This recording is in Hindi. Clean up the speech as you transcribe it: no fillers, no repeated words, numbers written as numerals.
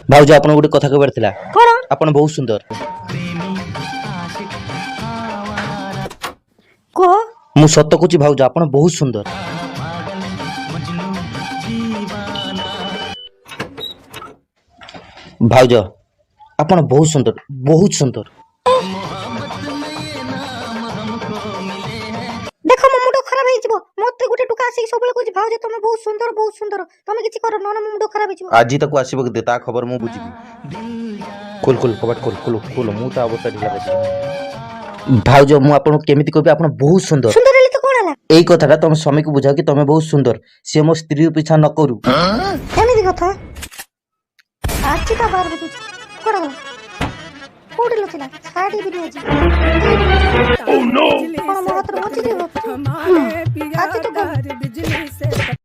भाउज आपन गोटे कथा कहबार थिला कौन आपन बहुत सुंदर कह मु सत्य कहूची भाउज आपन बहुत सुंदर भाउज आपन बहुत सुंदर बहुत सुंदर देख मो मुंड खराब हो जिवो मते गुटे टुका आसी सबले कहू भाउज तुम बहुत सुंदर तुम किछि कर न मुंड खराब हो जिवो आज तक आसीबो दे ता खबर मु बुझिबी कुल कुल कबाट कुल कुल कुल मु ता अवस्था ढिला बसी भाउज मु आपन केमिति कहबी आपन बहुत सुंदर सुंदर हेले तो कोन हला एई कथाटा तुम स्वामी को बुझाओ कि तुम बहुत सुंदर से मो स्त्री पीछा न करू एमिति कथा आछि ता बार बुझु कोन हला कोडी लचला साडी भी अछि ओह नो कोन मोहतर मछि देबो आज तो